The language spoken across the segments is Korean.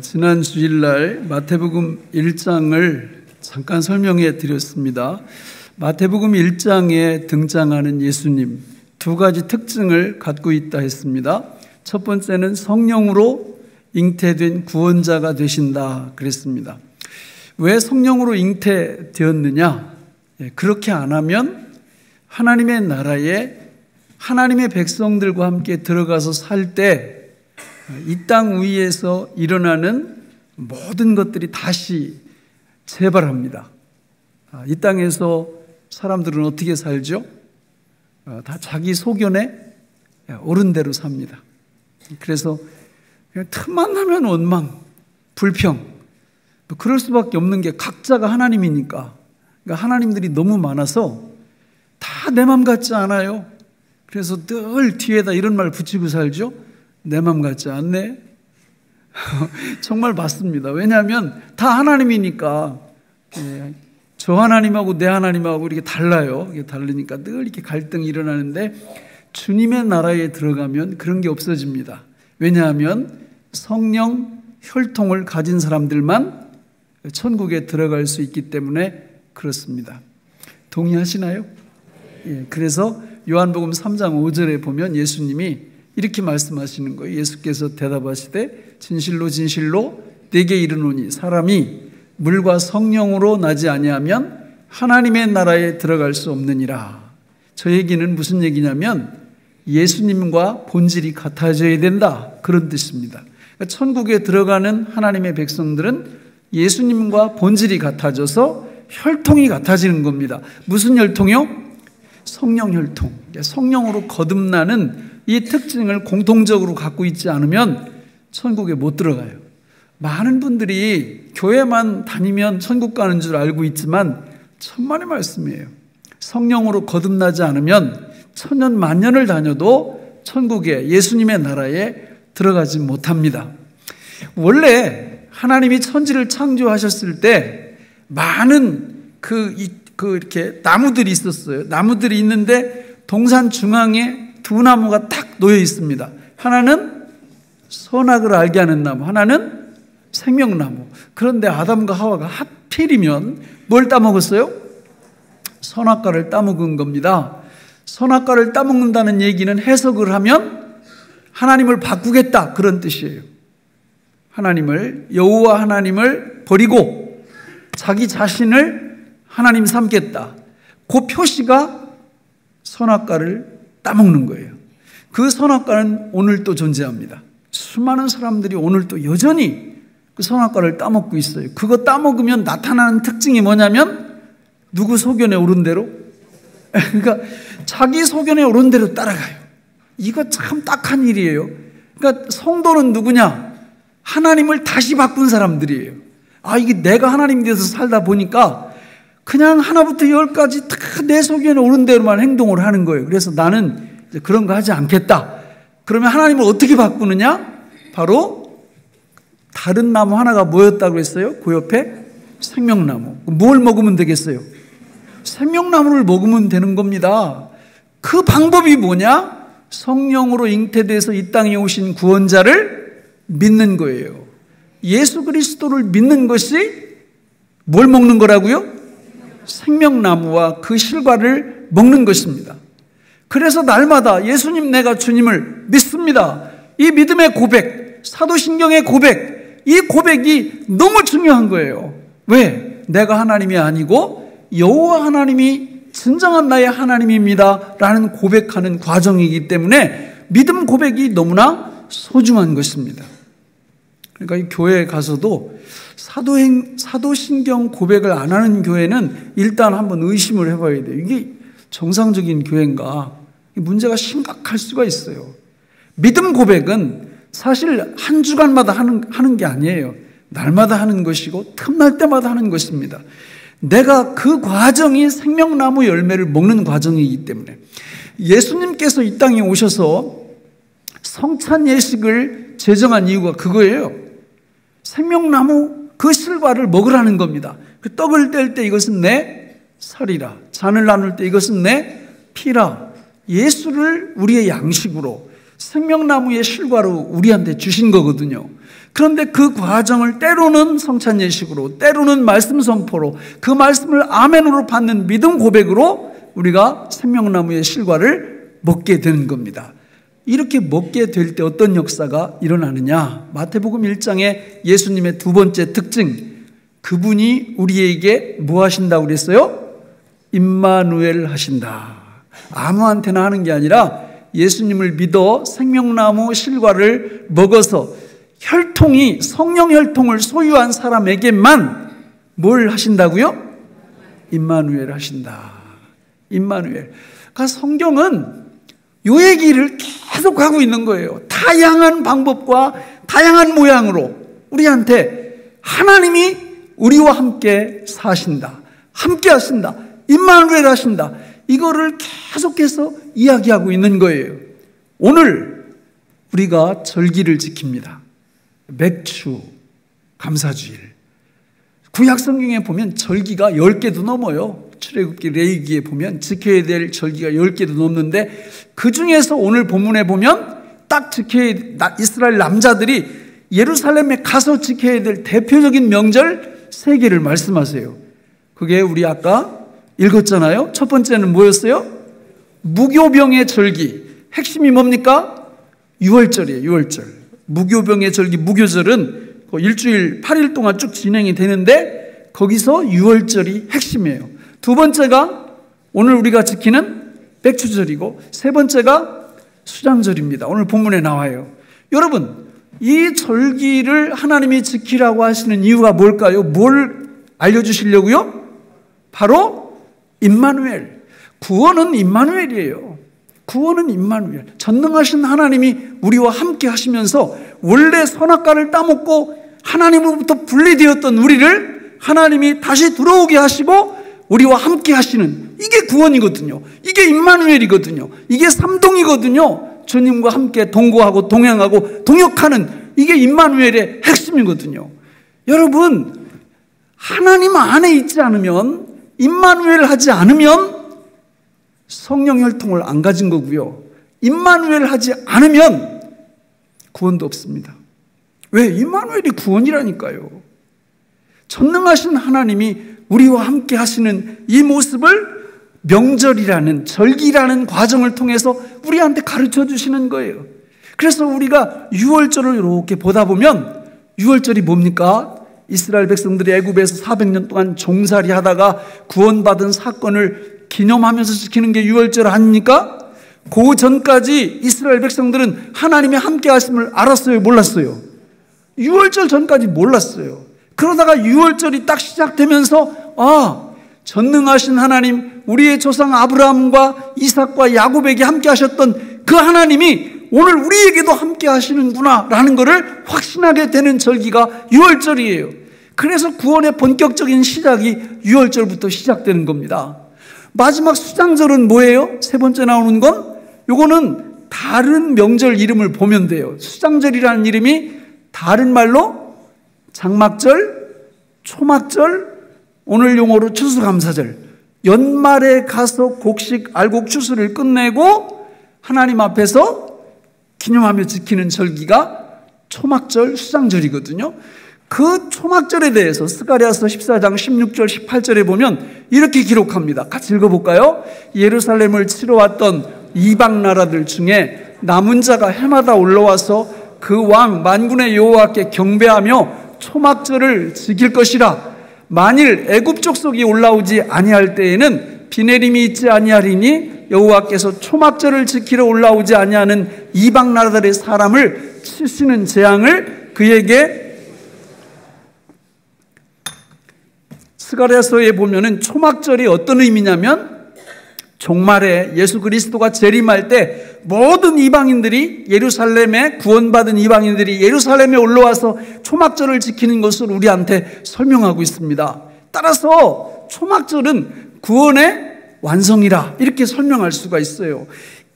지난 주일날 마태복음 1장을 잠깐 설명해 드렸습니다. 마태복음 1장에 등장하는 예수님 두 가지 특징을 갖고 있다 했습니다. 첫 번째는 성령으로 잉태된 구원자가 되신다 그랬습니다. 왜 성령으로 잉태되었느냐? 그렇게 안 하면 하나님의 나라에 하나님의 백성들과 함께 들어가서 살 때 이 땅 위에서 일어나는 모든 것들이 다시 재발합니다. 이 땅에서 사람들은 어떻게 살죠? 다 자기 소견에 옳은 대로 삽니다. 그래서 그냥 틈만 나면 원망, 불평, 그럴 수밖에 없는 게 각자가 하나님이니까. 그러니까 하나님들이 너무 많아서 다 내 맘 같지 않아요. 그래서 늘 뒤에다 이런 말 붙이고 살죠. 내 맘 같지 않네. 정말 맞습니다. 왜냐하면 다 하나님이니까 저 하나님하고 내 하나님하고 이렇게 달라요. 이게 다르니까 늘 이렇게 갈등이 일어나는데 주님의 나라에 들어가면 그런 게 없어집니다. 왜냐하면 성령 혈통을 가진 사람들만 천국에 들어갈 수 있기 때문에 그렇습니다. 동의하시나요? 그래서 요한복음 3장 5절에 보면 예수님이 이렇게 말씀하시는 거예요. 예수께서 대답하시되 진실로 진실로 내게 이르노니 사람이 물과 성령으로 나지 아니하면 하나님의 나라에 들어갈 수 없느니라. 저 얘기는 무슨 얘기냐면 예수님과 본질이 같아져야 된다, 그런 뜻입니다. 그러니까 천국에 들어가는 하나님의 백성들은 예수님과 본질이 같아져서 혈통이 같아지는 겁니다. 무슨 혈통이요? 성령 혈통. 성령으로 거듭나는 이 특징을 공통적으로 갖고 있지 않으면 천국에 못 들어가요. 많은 분들이 교회만 다니면 천국 가는 줄 알고 있지만 천만의 말씀이에요. 성령으로 거듭나지 않으면 천년 만년을 다녀도 천국에, 예수님의 나라에 들어가지 못합니다. 원래 하나님이 천지를 창조하셨을 때 많은 이렇게 나무들이 있었어요. 나무들이 있는데 동산 중앙에 두 나무가 딱 놓여 있습니다. 하나는 선악을 알게 하는 나무, 하나는 생명나무. 그런데 아담과 하와가 하필이면 뭘 따먹었어요? 선악과를 따먹은 겁니다. 선악과를 따먹는다는 얘기는 해석을 하면 하나님을 바꾸겠다, 그런 뜻이에요. 여호와 하나님을 버리고 자기 자신을 하나님 삼겠다. 그 표시가 선악과를 따먹는 거예요. 그 선악과는 오늘도 존재합니다. 수많은 사람들이 오늘도 여전히 그 선악과를 따먹고 있어요. 그거 따먹으면 나타나는 특징이 뭐냐면 누구 소견에 오른 대로, 그러니까 자기 소견에 오른 대로 따라가요. 이거 참 딱한 일이에요. 그러니까 성도는 누구냐? 하나님을 다시 바꾼 사람들이에요. 이게 내가 하나님 돼서 살다 보니까 그냥 하나부터 열까지 다 내 소견에 오른 대로만 행동을 하는 거예요. 그래서 나는 이제 그런 거 하지 않겠다. 그러면 하나님을 어떻게 바꾸느냐? 바로 다른 나무 하나가 뭐였다고 했어요? 그 옆에 생명나무. 뭘 먹으면 되겠어요? 생명나무를 먹으면 되는 겁니다. 그 방법이 뭐냐? 성령으로 잉태돼서 이 땅에 오신 구원자를 믿는 거예요. 예수 그리스도를 믿는 것이 뭘 먹는 거라고요? 생명나무와 그 실과를 먹는 것입니다. 그래서 날마다 예수님, 내가 주님을 믿습니다. 이 믿음의 고백, 사도신경의 고백, 이 고백이 너무 중요한 거예요. 왜? 내가 하나님이 아니고 여호와 하나님이 진정한 나의 하나님입니다 라는 고백하는 과정이기 때문에 믿음 고백이 너무나 소중한 것입니다. 그러니까 이 교회에 가서도 사도신경 고백을 안 하는 교회는 일단 한번 의심을 해봐야 돼요. 이게 정상적인 교회인가? 문제가 심각할 수가 있어요. 믿음 고백은 사실 한 주간마다 하는 게 아니에요. 날마다 하는 것이고 틈날 때마다 하는 것입니다. 내가 그 과정이 생명나무 열매를 먹는 과정이기 때문에 예수님께서 이 땅에 오셔서 성찬 예식을 제정한 이유가 그거예요. 생명나무 그 실과를 먹으라는 겁니다. 그 떡을 뗄 때 이것은 내 살이라, 잔을 나눌 때 이것은 내 피라. 예수를 우리의 양식으로 생명나무의 실과로 우리한테 주신 거거든요. 그런데 그 과정을 때로는 성찬 예식으로, 때로는 말씀 선포로, 그 말씀을 아멘으로 받는 믿음 고백으로 우리가 생명나무의 실과를 먹게 되는 겁니다. 이렇게 먹게 될 때 어떤 역사가 일어나느냐? 마태복음 1장의 예수님의 두 번째 특징, 그분이 우리에게 뭐 하신다고 그랬어요? 임마누엘 하신다. 아무한테나 하는 게 아니라 예수님을 믿어 생명나무 실과를 먹어서 혈통이, 성령 혈통을 소유한 사람에게만 뭘 하신다고요? 임마누엘 하신다. 임마누엘. 그러니까 성경은 요 얘기를 계속 하고 있는 거예요. 다양한 방법과 다양한 모양으로 우리한테 하나님이 우리와 함께 사신다, 함께 하신다, 임마누엘 하신다, 이거를 계속해서 이야기하고 있는 거예요. 오늘 우리가 절기를 지킵니다. 맥주 감사주일. 구약 성경에 보면 절기가 10개도 넘어요. 출애굽기, 레위기에 보면 지켜야 될 절기가 10개도 넘는데 그 중에서 오늘 본문에 보면 딱 지켜야, 이스라엘 남자들이 예루살렘에 가서 지켜야 될 대표적인 명절 3개를 말씀하세요. 그게 우리 아까 읽었잖아요. 첫 번째는 뭐였어요? 무교병의 절기. 핵심이 뭡니까? 유월절이에요. 유월절. 무교병의 절기, 무교절은 일주일 8일 동안 쭉 진행이 되는데 거기서 유월절이 핵심이에요. 두 번째가 오늘 우리가 지키는 백추절이고, 세 번째가 수장절입니다. 오늘 본문에 나와요. 여러분, 이 절기를 하나님이 지키라고 하시는 이유가 뭘까요? 뭘 알려주시려고요? 바로 임마누엘. 구원은 임마누엘이에요. 구원은 임마누엘. 전능하신 하나님이 우리와 함께 하시면서 원래 선악과를 따먹고 하나님으로부터 분리되었던 우리를 하나님이 다시 들어오게 하시고 우리와 함께 하시는, 이게 구원이거든요. 이게 임마누엘이거든요. 이게 삼동이거든요. 주님과 함께 동거하고 동행하고 동역하는, 이게 임마누엘의 핵심이거든요. 여러분, 하나님 안에 있지 않으면, 임마누엘 하지 않으면 성령 혈통을 안 가진 거고요. 임마누엘 하지 않으면 구원도 없습니다. 왜? 임마누엘이 구원이라니까요. 전능하신 하나님이 우리와 함께 하시는 이 모습을 명절이라는, 절기라는 과정을 통해서 우리한테 가르쳐 주시는 거예요. 그래서 우리가 유월절을 이렇게 보다 보면, 유월절이 뭡니까? 이스라엘 백성들이 애굽에서 400년 동안 종살이 하다가 구원받은 사건을 기념하면서 지키는 게 유월절 아닙니까? 그 전까지 이스라엘 백성들은 하나님의 함께 하심을 알았어요? 몰랐어요? 유월절 전까지 몰랐어요. 그러다가 유월절이 딱 시작되면서, 아, 전능하신 하나님, 우리의 조상 아브라함과 이삭과 야곱에게 함께 하셨던 그 하나님이 오늘 우리에게도 함께 하시는구나 라는 것을 확신하게 되는 절기가 유월절이에요. 그래서 구원의 본격적인 시작이 유월절부터 시작되는 겁니다. 마지막 수장절은 뭐예요? 세 번째 나오는 건, 요거는 다른 명절 이름을 보면 돼요. 수장절이라는 이름이 다른 말로 장막절, 초막절, 오늘 용어로 추수감사절, 연말에 가서 곡식, 알곡 추수를 끝내고 하나님 앞에서 기념하며 지키는 절기가 초막절, 수장절이거든요. 그 초막절에 대해서 스가랴서 14장 16절 18절에 보면 이렇게 기록합니다. 같이 읽어볼까요? 예루살렘을 치러왔던 이방 나라들 중에 남은 자가 해마다 올라와서 그 왕 만군의 여호와께 경배하며 초막절을 지킬 것이라. 만일 애굽 족속이 올라오지 아니할 때에는 비 내림이 있지 아니하리니 여호와께서 초막절을 지키러 올라오지 아니하는 이방 나라들의 사람을 치시는 재앙을 그에게, 스가랴서에 보면은 초막절이 어떤 의미냐면, 종말에 예수 그리스도가 재림할 때 모든 이방인들이, 예루살렘에 구원받은 이방인들이 예루살렘에 올라와서 초막절을 지키는 것을 우리한테 설명하고 있습니다. 따라서 초막절은 구원의 완성이라 이렇게 설명할 수가 있어요.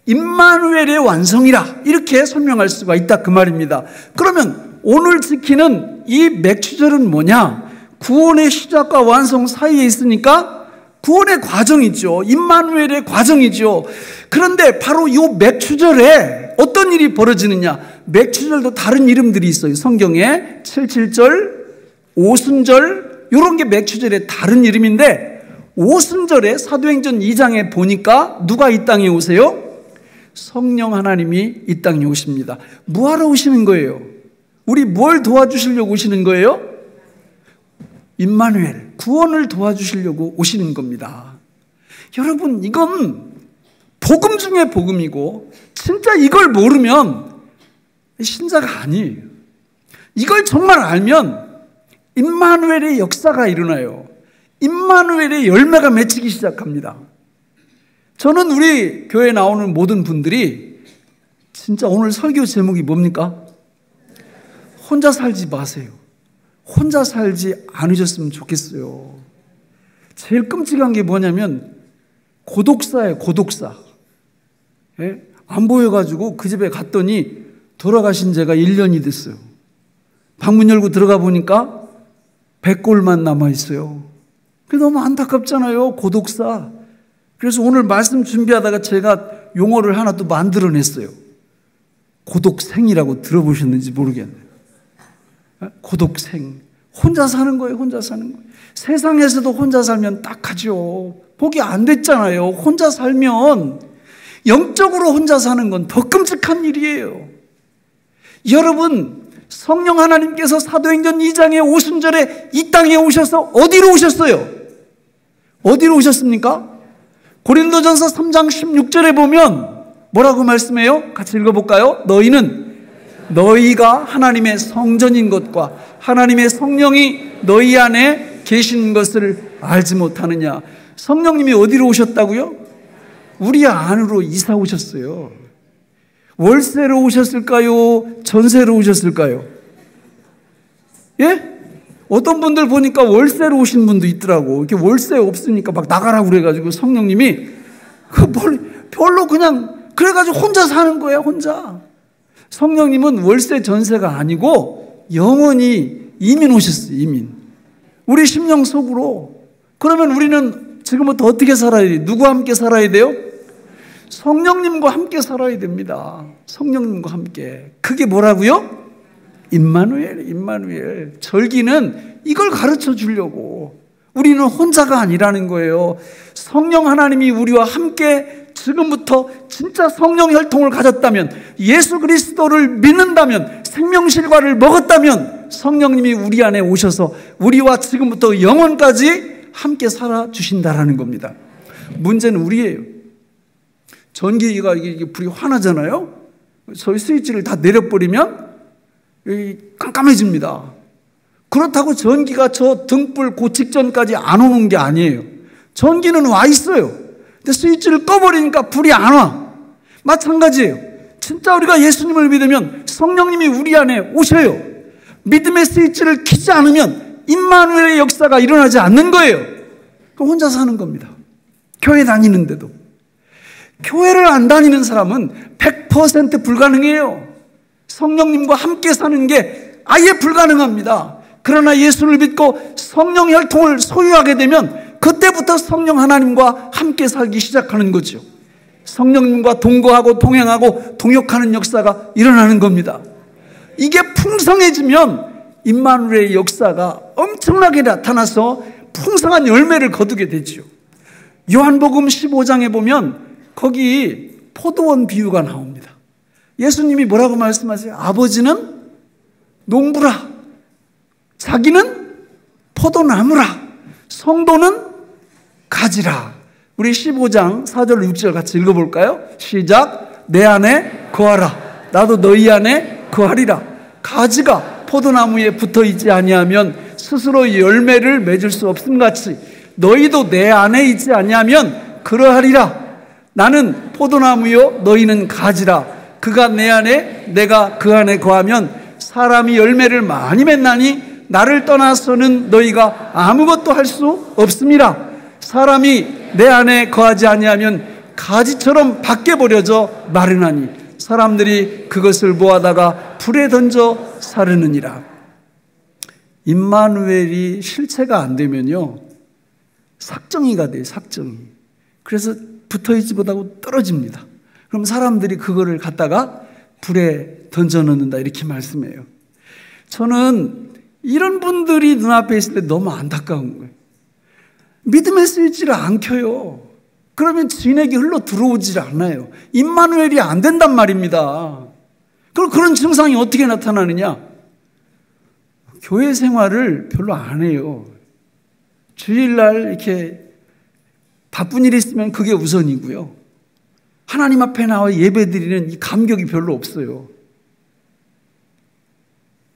임마누엘의 완성이라 이렇게 설명할 수가 있다 그 말입니다. 그러면 오늘 지키는 이 맥추절은 뭐냐? 구원의 시작과 완성 사이에 있으니까 구원의 과정이죠. 임마누엘의 과정이죠. 그런데 바로 이 맥추절에 어떤 어떤 일이 벌어지느냐? 맥추절도 다른 이름들이 있어요. 성경에 77절, 오순절 이런 게 맥추절의 다른 이름인데, 오순절에 사도행전 2장에 보니까 누가 이 땅에 오세요? 성령 하나님이 이 땅에 오십니다. 뭐하러 오시는 거예요? 우리 뭘 도와주시려고 오시는 거예요? 임마누엘, 구원을 도와주시려고 오시는 겁니다. 여러분, 이건 복음 중에 복음이고 진짜 이걸 모르면 신자가 아니에요. 이걸 정말 알면 임마누엘의 역사가 일어나요. 임마누엘의 열매가 맺히기 시작합니다. 저는 우리 교회에 나오는 모든 분들이 진짜 오늘 설교 제목이 뭡니까? 혼자 살지 마세요. 혼자 살지 않으셨으면 좋겠어요. 제일 끔찍한 게 뭐냐면 고독사예요. 고독사. 예? 안 보여가지고 그 집에 갔더니 돌아가신 지가 1년이 됐어요. 방문 열고 들어가 보니까 백골만 남아있어요. 그게 너무 안타깝잖아요. 고독사. 그래서 오늘 말씀 준비하다가 제가 용어를 하나 또 만들어냈어요. 고독생이라고 들어보셨는지 모르겠네요. 고독생. 혼자 사는 거예요. 혼자 사는 거예요. 세상에서도 혼자 살면 딱하죠. 복이 안 됐잖아요. 혼자 살면. 영적으로 혼자 사는 건 더 끔찍한 일이에요. 여러분, 성령 하나님께서 사도행전 2장의 오순절에 이 땅에 오셔서 어디로 오셨어요? 어디로 오셨습니까? 고린도전서 3장 16절에 보면 뭐라고 말씀해요? 같이 읽어볼까요? 너희가 하나님의 성전인 것과 하나님의 성령이 너희 안에 계신 것을 알지 못하느냐. 성령님이 어디로 오셨다고요? 우리 안으로 이사 오셨어요. 월세로 오셨을까요? 전세로 오셨을까요? 예? 어떤 분들 보니까 월세로 오신 분도 있더라고. 이렇게 월세 없으니까 막 나가라고 그래가지고 성령님이 별로 그냥 그래가지고 혼자 사는 거예요. 혼자. 성령님은 월세 전세가 아니고 영원히 이민 오셨어요. 이민. 우리 심령 속으로. 그러면 우리는 지금부터 어떻게 살아야 돼요? 누구와 함께 살아야 돼요? 성령님과 함께 살아야 됩니다. 성령님과 함께. 그게 뭐라고요? 임마누엘. 절기는 이걸 가르쳐 주려고. 우리는 혼자가 아니라는 거예요. 성령 하나님이 우리와 함께 지금부터 진짜 성령 혈통을 가졌다면, 예수 그리스도를 믿는다면, 생명실과를 먹었다면 성령님이 우리 안에 오셔서 우리와 지금부터 영원까지 함께 살아주신다라는 겁니다. 문제는 우리예요. 전기가 이게 불이 환하잖아요. 저희 스위치를 다 내려버리면 깜깜해집니다. 그렇다고 전기가 저 등불 그 직전까지 안 오는 게 아니에요. 전기는 와 있어요. 근데 스위치를 꺼버리니까 불이 안 와. 마찬가지예요. 진짜 우리가 예수님을 믿으면 성령님이 우리 안에 오셔요. 믿음의 스위치를 켜지 않으면 임마누엘의 역사가 일어나지 않는 거예요. 그럼 혼자 사는 겁니다. 교회 다니는데도. 교회를 안 다니는 사람은 100% 불가능해요. 성령님과 함께 사는 게 아예 불가능합니다. 그러나 예수를 믿고 성령 혈통을 소유하게 되면 그때부터 성령 하나님과 함께 살기 시작하는 거죠. 성령님과 동거하고 동행하고 동역하는 역사가 일어나는 겁니다. 이게 풍성해지면 임마누엘의 역사가 엄청나게 나타나서 풍성한 열매를 거두게 되죠. 요한복음 15장에 보면 거기 포도원 비유가 나옵니다. 예수님이 뭐라고 말씀하세요? 아버지는 농부라, 자기는 포도나무라, 성도는 가지라. 우리 15장 4절 6절 같이 읽어볼까요? 시작. 내 안에 거하라, 나도 너희 안에 거하리라. 가지가 포도나무에 붙어있지 아니하면 스스로 열매를 맺을 수 없음같이 너희도 내 안에 있지 아니하면 그러하리라. 나는 포도나무요 너희는 가지라. 그가 내 안에 내가 그 안에 거하면 사람이 열매를 많이 맺나니 나를 떠나서는 너희가 아무것도 할 수 없음이라. 사람이 내 안에 거하지 아니하면 가지처럼 밖에 버려져 마르나니 사람들이 그것을 모아다가 불에 던져 사르느니라. 임마누엘이 실체가 안 되면요 삭정이가 돼요. 삭정이. 그래서 붙어있지 못하고 떨어집니다. 그럼 사람들이 그거를 갖다가 불에 던져넣는다 이렇게 말씀해요. 저는 이런 분들이 눈앞에 있을 때 너무 안타까운 거예요. 믿음의 스위치를 안 켜요. 그러면 진액이 흘러 들어오질 않아요. 임마누엘이 안 된단 말입니다. 그럼 그런 증상이 어떻게 나타나느냐? 교회 생활을 별로 안 해요. 주일날 이렇게 바쁜 일이 있으면 그게 우선이고요. 하나님 앞에 나와 예배드리는 이 감격이 별로 없어요.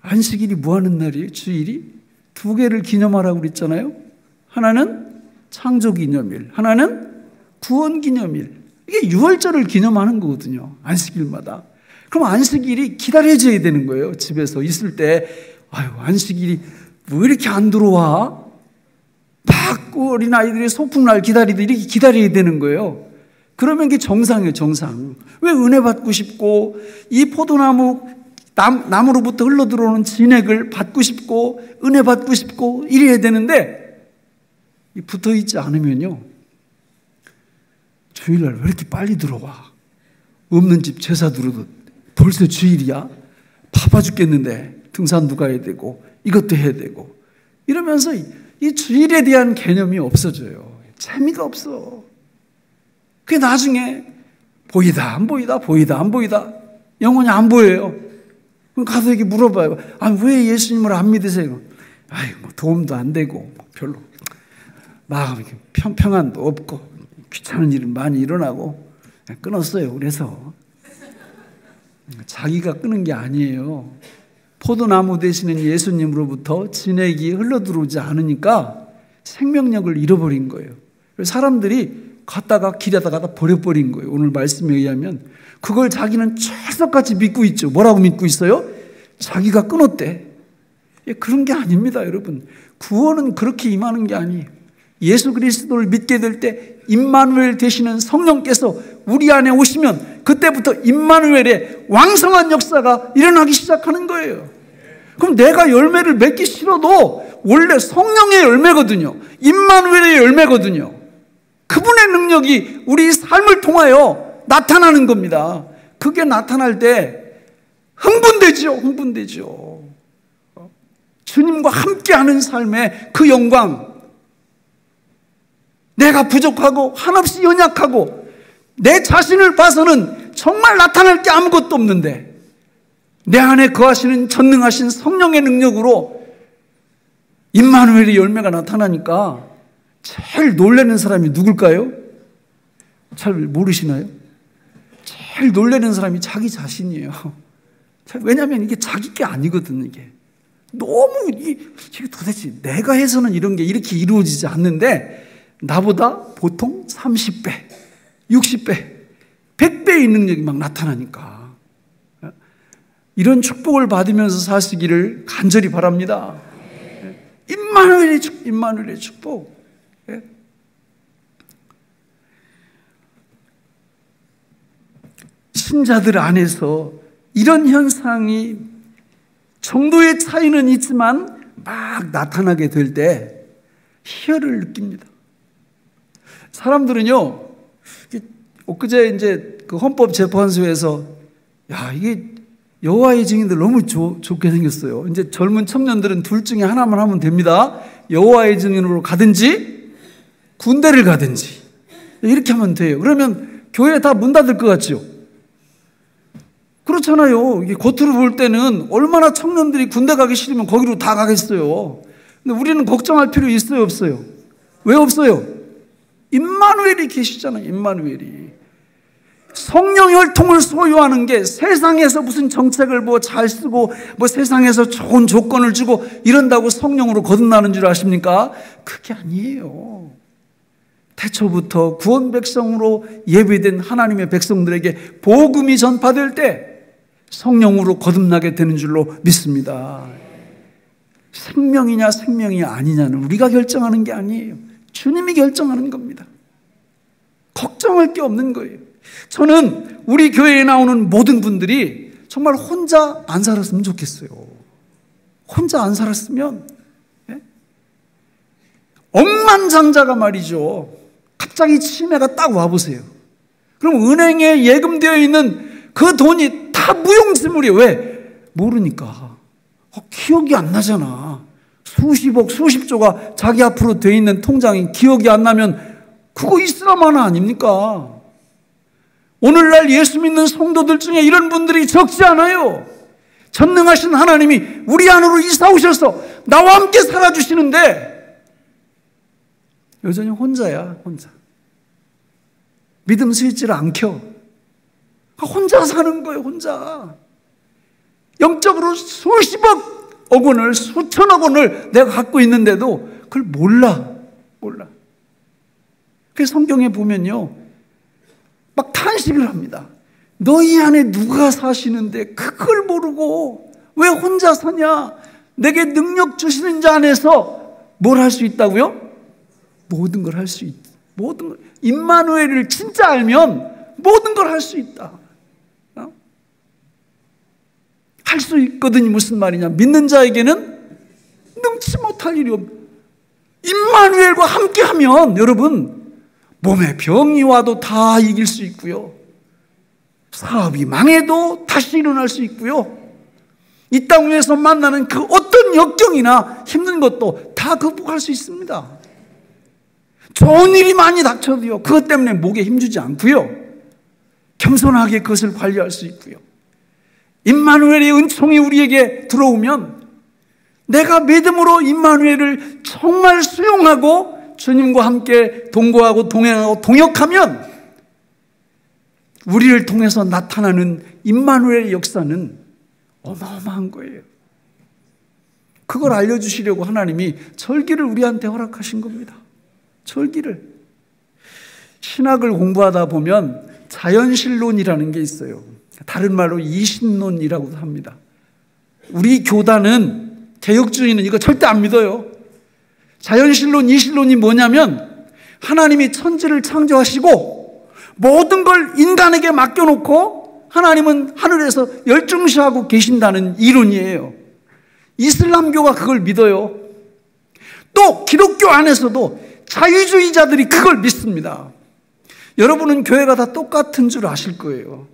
안식일이 뭐 하는 날이에요? 주일이? 두 개를 기념하라고 그랬잖아요. 하나는 창조기념일, 하나는 구원기념일. 이게 유월절을 기념하는 거거든요. 안식일마다. 그럼 안식일이 기다려져야 되는 거예요. 집에서 있을 때 아유 안식일이 뭐 이렇게 안 들어와? 막 어린아이들이 소풍날 기다리듯 이렇게 기다려야 되는 거예요. 그러면 이게 정상이에요. 정상. 왜 은혜 받고 싶고 이 나무로부터 흘러들어오는 진액을 받고 싶고 은혜 받고 싶고 이래야 되는데 붙어있지 않으면요 주일날 왜 이렇게 빨리 들어와? 없는 집 제사 드려도 벌써 주일이야? 바빠 죽겠는데 등산도 가야 되고 이것도 해야 되고 이러면서 이 주일에 대한 개념이 없어져요. 재미가 없어. 그게 나중에 보이다 안 보이다 보이다 안 보이다 영원히 안 보여요. 그럼 가서 이렇게 물어봐요. 아, 왜 예수님을 안 믿으세요? 아이, 뭐 도움도 안 되고 별로 마음 평안도 없고 귀찮은 일은 많이 일어나고 끊었어요. 그래서 자기가 끊은 게 아니에요. 포도나무 되시는 예수님으로부터 진액이 흘러들어오지 않으니까 생명력을 잃어버린 거예요. 사람들이 갔다가 길에다가 버려버린 거예요. 오늘 말씀에 의하면 그걸 자기는 철석같이 믿고 있죠. 뭐라고 믿고 있어요? 자기가 끊었대. 그런 게 아닙니다, 여러분. 구원은 그렇게 임하는 게 아니에요. 예수 그리스도를 믿게 될 때 임마누엘 되시는 성령께서 우리 안에 오시면 그때부터 임마누엘의 왕성한 역사가 일어나기 시작하는 거예요. 그럼 내가 열매를 맺기 싫어도 원래 성령의 열매거든요. 임마누엘의 열매거든요. 그분의 능력이 우리 삶을 통하여 나타나는 겁니다. 그게 나타날 때 흥분되죠. 주님과 함께하는 삶의 그 영광, 내가 부족하고 한없이 연약하고 내 자신을 봐서는 정말 나타날 게 아무것도 없는데 내 안에 거하시는 전능하신 성령의 능력으로 임마누엘의 열매가 나타나니까 제일 놀라는 사람이 누굴까요? 잘 모르시나요? 제일 놀라는 사람이 자기 자신이에요. 왜냐하면 이게 자기 게 아니거든. 이게 너무 이게 도대체 내가 해서는 이런 게 이렇게 이루어지지 않는데 나보다 보통 30배, 60배, 100배의 능력이 막 나타나니까 이런 축복을 받으면서 사시기를 간절히 바랍니다. 임마누엘의 축복. 신자들 안에서 이런 현상이 정도의 차이는 있지만 막 나타나게 될 때 희열을 느낍니다. 사람들은요, 엊그제 이제 그 헌법재판소에서 야, 이게 여호와의 증인들 너무 좋게 생겼어요. 이제 젊은 청년들은 둘 중에 하나만 하면 됩니다. 여호와의 증인으로 가든지 군대를 가든지 이렇게 하면 돼요. 그러면 교회 다 문 닫을 것 같죠? 그렇잖아요. 이게 겉으로 볼 때는 얼마나 청년들이 군대 가기 싫으면 거기로 다 가겠어요. 근데 우리는 걱정할 필요 있어요, 없어요? 왜 없어요? 임마누엘이 계시잖아요. 임마누엘이. 성령 혈통을 소유하는 게 세상에서 무슨 정책을 뭐 잘 쓰고 뭐 세상에서 좋은 조건을 주고 이런다고 성령으로 거듭나는 줄 아십니까? 그게 아니에요. 태초부터 구원 백성으로 예비된 하나님의 백성들에게 복음이 전파될 때 성령으로 거듭나게 되는 줄로 믿습니다. 생명이냐 생명이 아니냐는 우리가 결정하는 게 아니에요. 주님이 결정하는 겁니다. 걱정할 게 없는 거예요. 저는 우리 교회에 나오는 모든 분들이 정말 혼자 안 살았으면 좋겠어요. 혼자 안 살았으면 억만장자가 말이죠. 갑자기 치매가 딱 와보세요. 그럼 은행에 예금되어 있는 그 돈이 다 다 무용지물이에요. 왜? 모르니까. 기억이 안 나잖아. 수십억, 수십조가 자기 앞으로 돼 있는 통장이 기억이 안 나면 그거 이슬람 하나 아닙니까? 오늘날 예수 믿는 성도들 중에 이런 분들이 적지 않아요. 전능하신 하나님이 우리 안으로 이사 오셔서 나와 함께 살아주시는데 여전히 혼자야, 혼자. 믿음 스위치를 안 켜. 혼자 사는 거예요, 혼자. 영적으로 수십억 원을, 수천억 원을 내가 갖고 있는데도 그걸 몰라. 그래서 성경에 보면요, 막 탄식을 합니다. 너희 안에 누가 사시는데 그걸 모르고 왜 혼자 사냐? 내게 능력 주시는 자 안에서 뭘 할 수 있다고요? 모든 걸 할 수 있다. 모든 걸. 임마누엘을 진짜 알면 모든 걸 할 수 있다. 할 수 있거든요. 무슨 말이냐? 믿는 자에게는 능치 못할 일이 없다. 임마누엘과 함께하면 여러분 몸에 병이 와도 다 이길 수 있고요. 사업이 망해도 다시 일어날 수 있고요. 이 땅 위에서 만나는 그 어떤 역경이나 힘든 것도 다 극복할 수 있습니다. 좋은 일이 많이 닥쳐도요, 그것 때문에 목에 힘주지 않고요. 겸손하게 그것을 관리할 수 있고요. 임마누엘의 은총이 우리에게 들어오면 내가 믿음으로 임마누엘을 정말 수용하고 주님과 함께 동거하고 동행하고 동역하면 우리를 통해서 나타나는 임마누엘의 역사는 어마어마한 거예요. 그걸 알려주시려고 하나님이 절기를 우리한테 허락하신 겁니다. 절기를. 신학을 공부하다 보면 자연신론이라는 게 있어요. 다른 말로 이신론이라고도 합니다. 우리 교단은, 개혁주의는 이거 절대 안 믿어요. 자연신론, 이신론이 뭐냐면 하나님이 천지를 창조하시고 모든 걸 인간에게 맡겨놓고 하나님은 하늘에서 열중시하고 계신다는 이론이에요. 이슬람교가 그걸 믿어요. 또 기독교 안에서도 자유주의자들이 그걸 믿습니다. 여러분은 교회가 다 똑같은 줄 아실 거예요.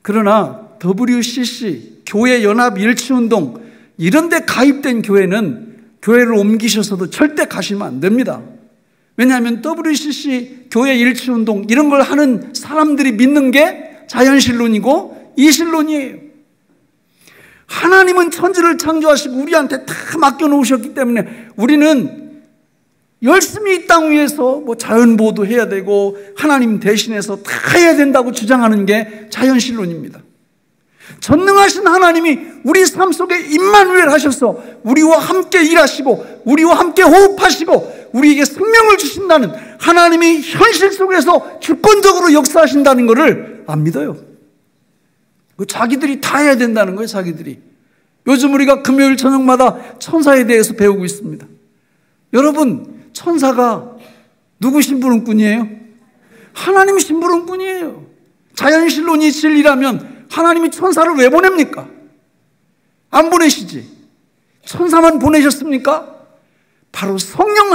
그러나 WCC, 교회연합일치운동 이런 데 가입된 교회는 교회를 옮기셔서도 절대 가시면 안 됩니다. 왜냐하면 WCC, 교회일치운동 이런 걸 하는 사람들이 믿는 게 자연신론이고 이신론이에요. 하나님은 천지를 창조하시고 우리한테 다 맡겨놓으셨기 때문에 우리는 열심히 이 땅 위에서 자연보호도 해야 되고 하나님 대신해서 다 해야 된다고 주장하는 게 자연신론입니다. 전능하신 하나님이 우리 삶 속에 임마누엘 하셔서 우리와 함께 일하시고 우리와 함께 호흡하시고 우리에게 생명을 주신다는 하나님이 현실 속에서 주권적으로 역사하신다는 것을 안 믿어요. 자기들이 다 해야 된다는 거예요. 자기들이. 요즘 우리가 금요일 저녁마다 천사에 대해서 배우고 있습니다. 여러분, 천사가 누구 심부름꾼이에요? 하나님 심부름꾼이에요. 자연신론이 진리라면 하나님이 천사를 왜 보냅니까? 안 보내시지. 천사만 보내셨습니까? 바로 성령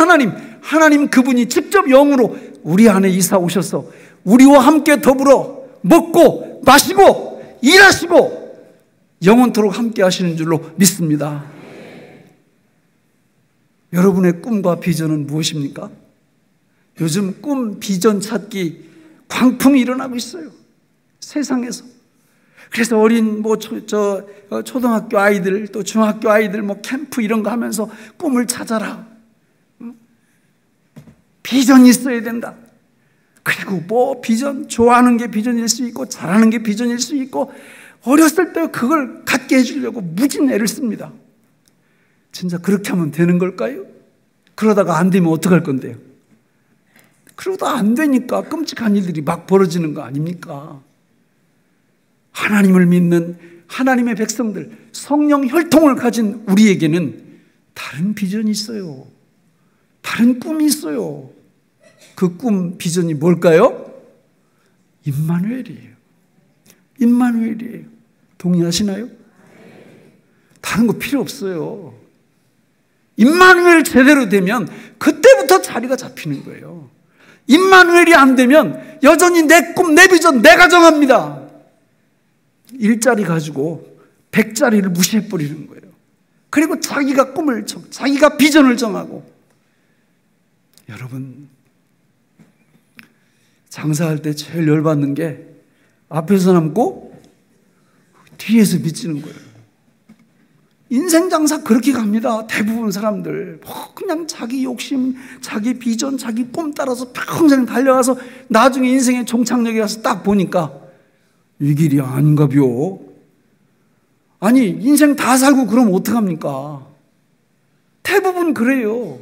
하나님 그분이 직접 영으로 우리 안에 이사 오셔서 우리와 함께 더불어 먹고 마시고 일하시고 영원토록 함께 하시는 줄로 믿습니다. 여러분의 꿈과 비전은 무엇입니까? 요즘 꿈, 비전 찾기 광풍이 일어나고 있어요. 세상에서. 그래서 어린 초등학교 아이들 또 중학교 아이들 캠프 이런 거 하면서 꿈을 찾아라. 비전이 있어야 된다. 그리고 비전, 좋아하는 게 비전일 수 있고 잘하는 게 비전일 수 있고 어렸을 때 그걸 갖게 해주려고 무진 애를 씁니다. 진짜 그렇게 하면 되는 걸까요? 그러다가 안 되면 어떡할 건데요? 그러다 안 되니까 끔찍한 일들이 막 벌어지는 거 아닙니까? 하나님을 믿는 하나님의 백성들, 성령 혈통을 가진 우리에게는 다른 비전이 있어요. 다른 꿈이 있어요. 그 꿈, 비전이 뭘까요? 임마누엘이에요. 임마누엘이에요. 동의하시나요? 다른 거 필요 없어요. 임마누엘 제대로 되면 그때부터 자리가 잡히는 거예요. 임마누엘이 안 되면 여전히 내 꿈, 내 비전 내가 정합니다. 일자리 가지고 100짜리를 무시해버리는 거예요. 그리고 자기가 꿈을 자기가 비전을 정하고. 여러분, 장사할 때 제일 열받는 게 앞에서 남고 뒤에서 미치는 거예요. 인생 장사 그렇게 갑니다. 대부분 사람들 그냥 자기 욕심, 자기 비전, 자기 꿈 따라서 평생 달려가서 나중에 인생의 종착역에 가서 딱 보니까 이 길이 아닌가벼. 아니, 인생 다 살고 그러면 어떡합니까? 대부분 그래요.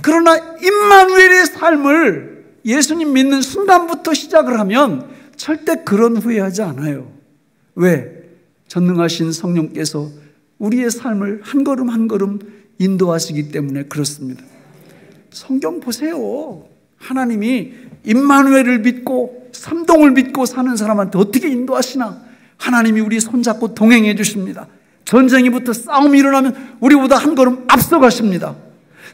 그러나 임마누엘의 삶을 예수님 믿는 순간부터 시작을 하면 절대 그런 후회하지 않아요. 왜? 전능하신 성령께서 우리의 삶을 한 걸음 한 걸음 인도하시기 때문에 그렇습니다. 성경 보세요. 하나님이 임마누엘을 믿고 삼동을 믿고 사는 사람한테 어떻게 인도하시나? 하나님이 우리 손잡고 동행해 주십니다. 전쟁이부터 싸움이 일어나면 우리보다 한 걸음 앞서 가십니다.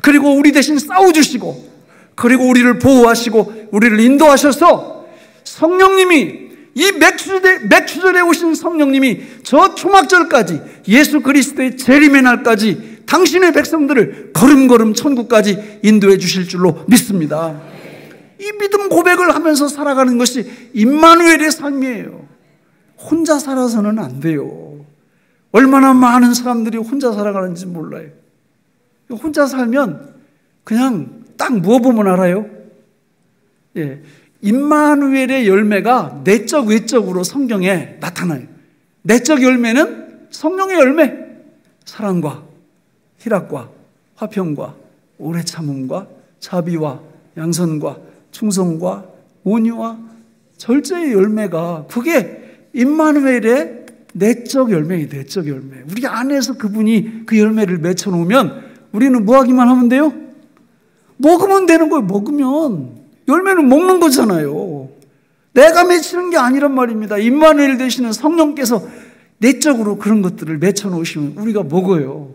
그리고 우리 대신 싸워주시고, 그리고 우리를 보호하시고 우리를 인도하셔서 성령님이, 이 맥추절에 오신 성령님이 저 초막절까지, 예수 그리스도의 재림의 날까지 당신의 백성들을 걸음걸음 천국까지 인도해 주실 줄로 믿습니다. 이 믿음 고백을 하면서 살아가는 것이 임마누엘의 삶이에요. 혼자 살아서는 안 돼요. 얼마나 많은 사람들이 혼자 살아가는지 몰라요. 혼자 살면 그냥 딱 누워보면 알아요. 예, 임마누엘의 열매가 내적 외적으로 성경에 나타나요. 내적 열매는 성령의 열매, 사랑과 희락과 화평과 오래 참음과 자비와 양선과 충성과 온유와 절제의 열매가, 그게 임마누엘의 내적 열매예요. 내적 열매. 우리 안에서 그분이 그 열매를 맺혀놓으면 우리는 뭐 하기만 하면 돼요? 먹으면 되는 거예요. 먹으면. 열매는 먹는 거잖아요. 내가 맺히는 게 아니란 말입니다. 임마누엘 되시는 성령께서 내적으로 그런 것들을 맺혀놓으시면 우리가 먹어요.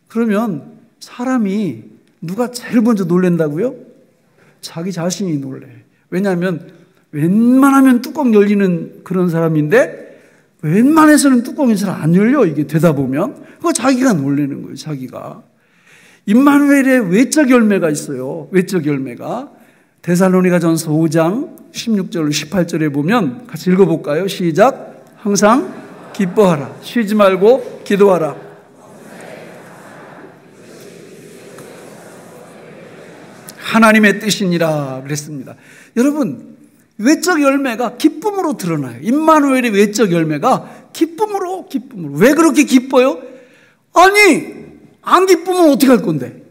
그러면 사람이 누가 제일 먼저 놀란다고요? 자기 자신이 놀래. 왜냐하면 웬만하면 뚜껑 열리는 그런 사람인데 웬만해서는 뚜껑이 잘 안 열려. 이게 되다 보면 그거 자기가 놀라는 거예요. 자기가. 임마누엘의 외적 열매가 있어요. 외적 열매가 데살로니가전서 5장 16절 18절에 보면 같이 읽어볼까요? 시작. 항상 기뻐하라. 쉬지 말고 기도하라. 하나님의 뜻이니라 그랬습니다. 여러분, 외적 열매가 기쁨으로 드러나요. 임마누엘의 외적 열매가 기쁨으로. 왜 그렇게 기뻐요? 아니, 안 기쁘면 어떻게 할 건데?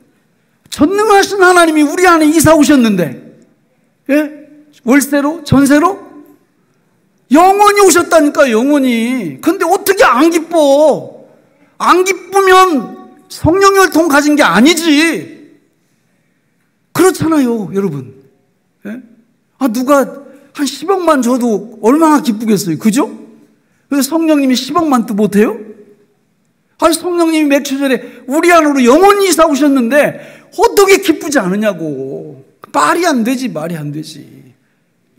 전능하신 하나님이 우리 안에 이사 오셨는데, 예? 월세로? 전세로? 영원히 오셨다니까, 영원히. 근데 어떻게 안 기뻐? 안 기쁘면 성령 혈통 가진 게 아니지. 그렇잖아요, 여러분. 예? 누가 한 10억만 줘도 얼마나 기쁘겠어요. 그죠? 그래서 성령님이 10억만 도 못해요? 아니, 성령님이 맥추절에 우리 안으로 영원히 이사 오셨는데 어떻게 기쁘지 않으냐고. 말이 안 되지.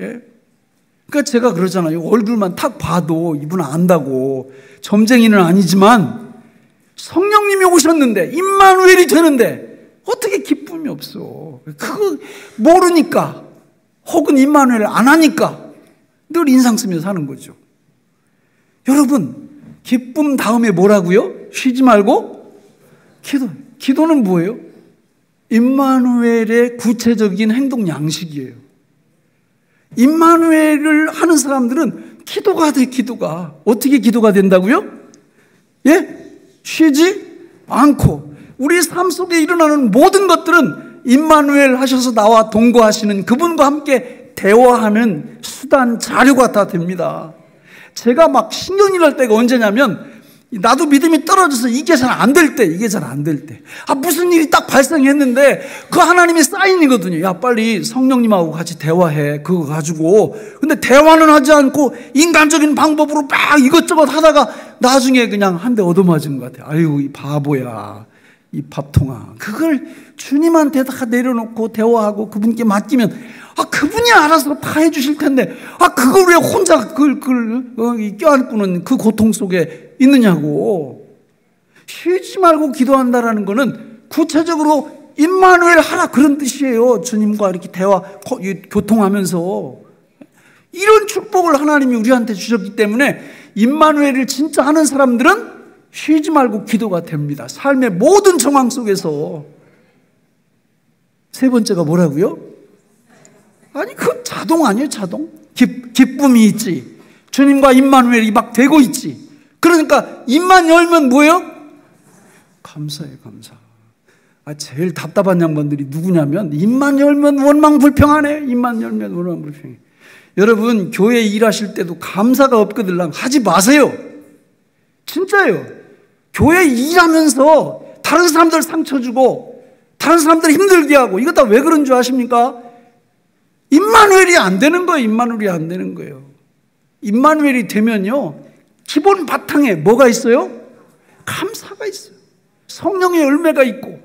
예? 그러니까 제가 그러잖아요. 얼굴만 탁 봐도 이분 안다고. 점쟁이는 아니지만 성령님이 오셨는데, 임마누엘이 되는데 어떻게 기쁨이 없어. 그거 모르니까, 혹은 임마누엘을 안 하니까 늘 인상 쓰면서 사는 거죠. 여러분, 기쁨 다음에 뭐라고요? 쉬지 말고 기도. 기도는 뭐예요? 임마누엘의 구체적인 행동 양식이에요. 임마누엘을 하는 사람들은 기도가 돼. 기도가. 어떻게 기도가 된다고요? 예? 쉬지 않고. 우리 삶 속에 일어나는 모든 것들은 임마누엘 하셔서 나와 동거하시는 그분과 함께 대화하는 수단, 자료가 다 됩니다. 제가 막 신경이 날 때가 언제냐면, 나도 믿음이 떨어져서 이게 잘 안 될 때, 무슨 일이 딱 발생했는데 그 하나님의 사인이거든요. 야, 빨리 성령님하고 같이 대화해. 그거 가지고. 근데 대화는 하지 않고 인간적인 방법으로 막 이것저것 하다가 나중에 그냥 한 대 얻어맞은 것 같아요. 아유, 이 바보야. 이 밥통아, 그걸 주님한테 다 내려놓고 대화하고 그분께 맡기면 그분이 알아서 다 해주실 텐데 그걸 왜 혼자 껴안고는 그 고통 속에 있느냐고. 쉬지 말고 기도한다라는 거는 구체적으로 임마누엘 하라 그런 뜻이에요. 주님과 이렇게 대화 교통하면서 이런 축복을 하나님이 우리한테 주셨기 때문에 임마누엘을 진짜 하는 사람들은 쉬지 말고 기도가 됩니다. 삶의 모든 정황 속에서. 세 번째가 뭐라고요? 아니 그 자동 아니에요. 자동. 기쁨이 있지. 주님과 임마누엘이 막 되고 있지. 그러니까 입만 열면 뭐예요? 감사해요. 감사. 제일 답답한 양반들이 누구냐면 입만 열면 원망불평하네. 입만 열면 원망불평해. 여러분 교회 일하실 때도 감사가 없거들랑 하지 마세요. 진짜예요. 교회 일하면서 다른 사람들 상처 주고 다른 사람들 힘들게 하고 이거 다 왜 그런 줄 아십니까? 임마누엘이 안 되는 거예요. 임마누엘이 안 되는 거예요. 임마누엘이 되면요 기본 바탕에 뭐가 있어요? 감사가 있어요. 성령의 열매가 있고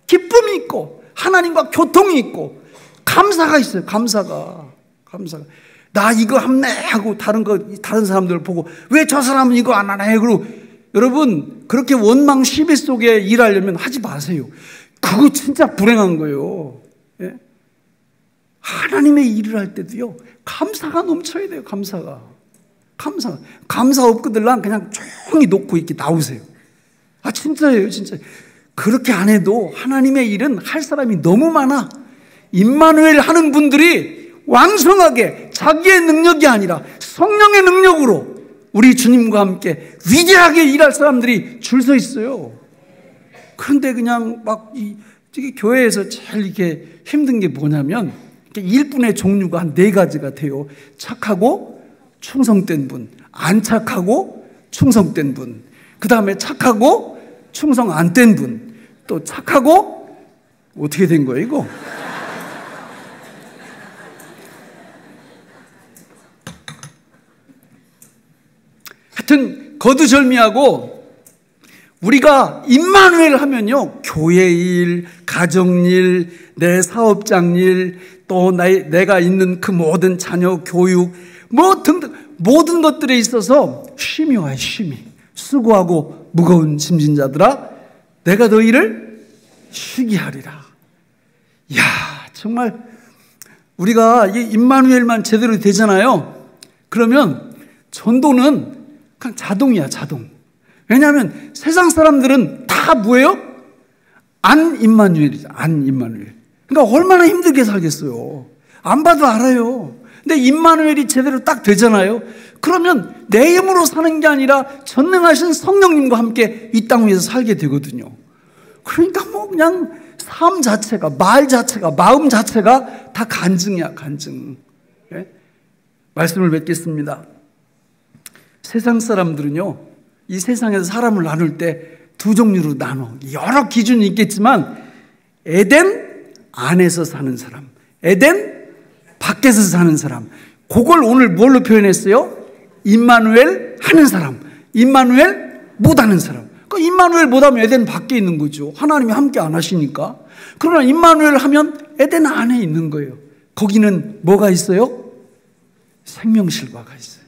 기쁨이 있고 하나님과 교통이 있고 감사가 있어요. 감사가 나 이거 합네 하고 다른 사람들 보고 왜 저 사람은 이거 안 하네. 그리고 여러분 그렇게 원망 시비 속에 일하려면 하지 마세요. 그거 진짜 불행한 거예요. 예? 하나님의 일을 할 때도요 감사가 넘쳐야 돼요. 감사 없거들랑 그냥 조용히 놓고 이렇게 나오세요. 진짜예요. 진짜 그렇게 안 해도 하나님의 일은 할 사람이 너무 많아. 임마누엘 하는 분들이 왕성하게 자기의 능력이 아니라 성령의 능력으로 우리 주님과 함께 위대하게 일할 사람들이 줄 서 있어요. 그런데 그냥 막 교회에서 제일 이렇게 힘든 게 뭐냐면 일꾼의 종류가 한 4가지가 돼요. 착하고 충성된 분, 안 착하고 충성된 분, 그 다음에 착하고 충성 안 된 분, 또 착하고 어떻게 된 거예요 이거? 하여튼 거두절미하고 우리가 임마누엘 하면요 교회 일, 가정 일, 내 사업장 일, 또 내가 있는 그 모든 자녀 교육 뭐 등등 모든 것들에 있어서 쉼이 와요. 쉼이. 수고하고 무거운 짐진 자들아 내가 너희를 쉬게 하리라. 이야 정말 우리가 이 임마누엘만 제대로 되잖아요. 그러면 전도는 그냥 자동이야. 자동. 왜냐하면 세상 사람들은 다 뭐예요? 안 임마누엘이죠. 안 임마누엘. 그러니까 얼마나 힘들게 살겠어요. 안 봐도 알아요. 근데 임마누엘이 제대로 딱 되잖아요. 그러면 내 힘으로 사는 게 아니라 전능하신 성령님과 함께 이 땅 위에서 살게 되거든요. 그러니까 뭐 그냥 삶 자체가, 말 자체가, 마음 자체가 다 간증이야. 간증. 예? 말씀을 맺겠습니다. 세상 사람들은요 이 세상에서 사람을 나눌 때 2종류로 나눠. 여러 기준이 있겠지만 에덴 안에서 사는 사람, 에덴 밖에서 사는 사람. 그걸 오늘 뭘로 표현했어요? 임마누엘 하는 사람, 임마누엘 못하는 사람. 그 임마누엘 못하면 에덴 밖에 있는 거죠. 하나님이 함께 안 하시니까. 그러나 임마누엘 하면 에덴 안에 있는 거예요. 거기는 뭐가 있어요? 생명실과가 있어요.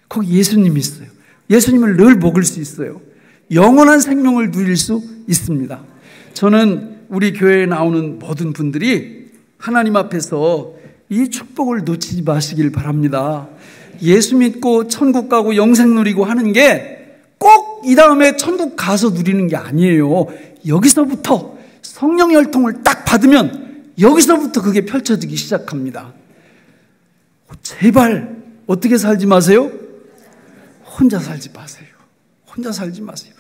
거기 예수님이 있어요. 예수님을 늘 먹을 수 있어요. 영원한 생명을 누릴 수 있습니다. 저는 우리 교회에 나오는 모든 분들이 하나님 앞에서 이 축복을 놓치지 마시길 바랍니다. 예수 믿고 천국 가고 영생 누리고 하는 게 꼭 이 다음에 천국 가서 누리는 게 아니에요. 여기서부터 성령 열통을 딱 받으면 여기서부터 그게 펼쳐지기 시작합니다. 제발 어떻게 살지 마세요? 혼자 살지 마세요. 혼자 살지 마세요.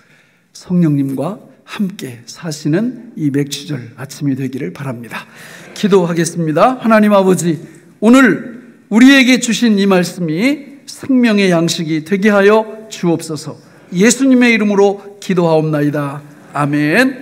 성령님과 함께 사시는 이 맥주절 아침이 되기를 바랍니다. 기도하겠습니다. 하나님 아버지, 오늘 우리에게 주신 이 말씀이 생명의 양식이 되게 하여 주옵소서. 예수님의 이름으로 기도하옵나이다. 아멘.